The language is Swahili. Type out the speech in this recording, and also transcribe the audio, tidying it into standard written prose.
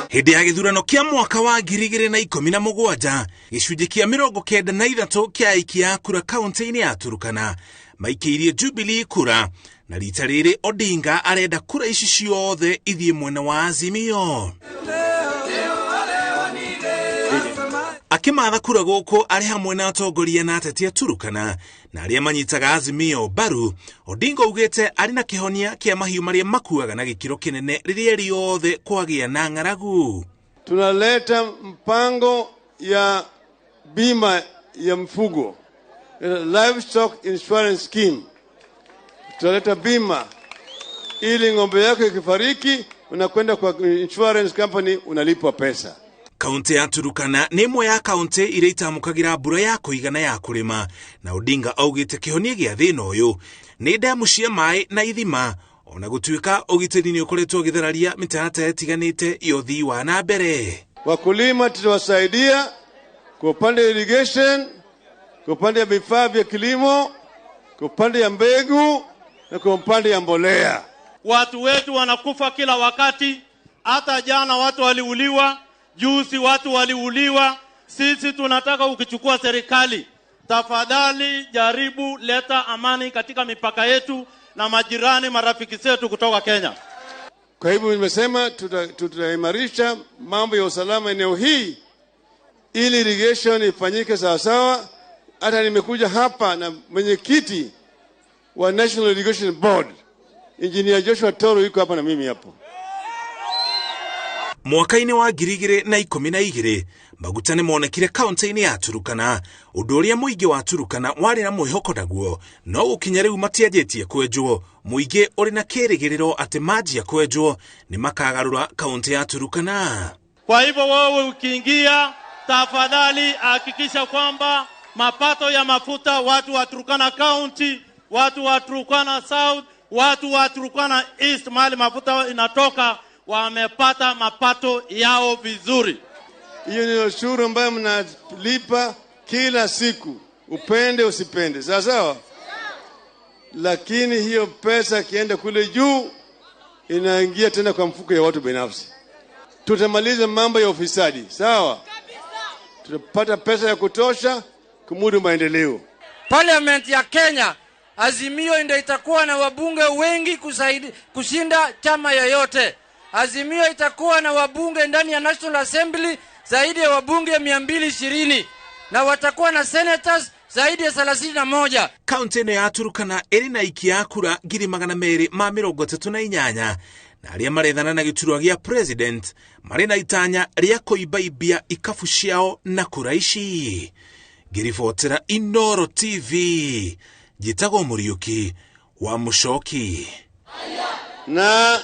Hĩndĩ ya gĩthurano kĩa mwaka wa 2017, gĩcunjĩ kĩa 93 kĩa aikia a kura kaunti-inĩ ya Turkana maikĩirie Jubilee kura, na rita rĩrĩ Odinga arenda kura ici ciothe ithiĩ mwena wa Azimio. Akimatha kura gũkũ arĩ hamwe na atongoria na ateti a Turkana na arĩa manyitaga Azimio mbaru, Odinga augĩte arĩ na kĩhonia kĩa mahiũ marĩa makuaga na gĩkĩro kĩnene rĩrĩa riothe kwagĩa na ng'aragu. Tunaleta mpango ya bima ya mfugo, livestock insurance scheme. Tunaleta bima ili ng'ombe yako ikifariki unakwenda kwa insurance company unalipwa pesa. Kaunti ya Turkana nĩ ĩmwe ya kaunti iria itamũkagĩra mbura ya kũigana ya kũrĩma, na Odinga augĩte kĩhonia gĩa thĩna ũyũ nĩ ndemu cia maĩ na ithima, ona gũtuĩka ũgitĩri nĩ ũkoretwo ũgĩthararia mĩtaratara ĩtiganĩte ya ũthii wa na mbere. Wakulima tutawasaidia kwa upande wa irrigation, kwa upande ya vifaa vya kilimo, kwa upande ya mbegu na kwa upande ya mbolea. Watu wetu wanakufa kila wakati, hata jana watu waliuliwa, juzi watu waliuliwa. Sisi tunataka ukichukua serikali, tafadhali jaribu leta amani katika mipaka yetu na majirani marafiki zetu kutoka Kenya. Kwa hivyo nimesema tutaimarisha mambo ya usalama eneo hii ili irrigation ifanyike sawa sawa. Hata nimekuja hapa na mwenyekiti wa National Irrigation Board, Engineer Joshua Toro, yuko hapa na mimi hapo. Mwaka-inĩ wa 2012 maguta nĩ monekire kaunti-inĩ ya Turkana, ũndũ ũrĩa mũingĩ wa Turkana warĩ na mwĩhoko naguo, no gũkinya rĩu matianjĩtie kwenjwo. Mũingĩ ũrĩ na kĩrĩgĩrĩro atĩ manjia kwenjwo nĩ makagarũra kaunti ya Turkana. Kwa hivyo wewe ukiingia, tafadhali hakikisha kwamba mapato ya mafuta watu wa Turkana County, watu wa Turkana South, watu wa Turkana East, mahali mafuta inatoka, wamepata mapato yao vizuri. Hiyo ni ushuru ambayo mnalipa kila siku, upende usipende, sawa sawa. Lakini hiyo pesa kienda kule juu inaingia tena kwa mfuko ya watu binafsi. Tutamaliza mambo ya ufisadi, sawa? Tutapata pesa ya kutosha kumudu maendeleo. Parliament ya Kenya, Azimio ndio itakuwa na wabunge wengi kushinda chama yoyote. Azimio itakuwa na wabunge ndani ya National Assembly zaidi ya wabunge 220 na watakuwa na senators zaidi ya 31. Kaunti ya Turkana ĩrĩ na aikia a kura 238 na arĩa marethana na gĩturwa gĩa president marĩ na itanya rĩa kũibaibia ikabu ciao na kura ici. Ngĩribotera Inooro TV, njĩtagwo Mũriũki wa Mũcoki. Na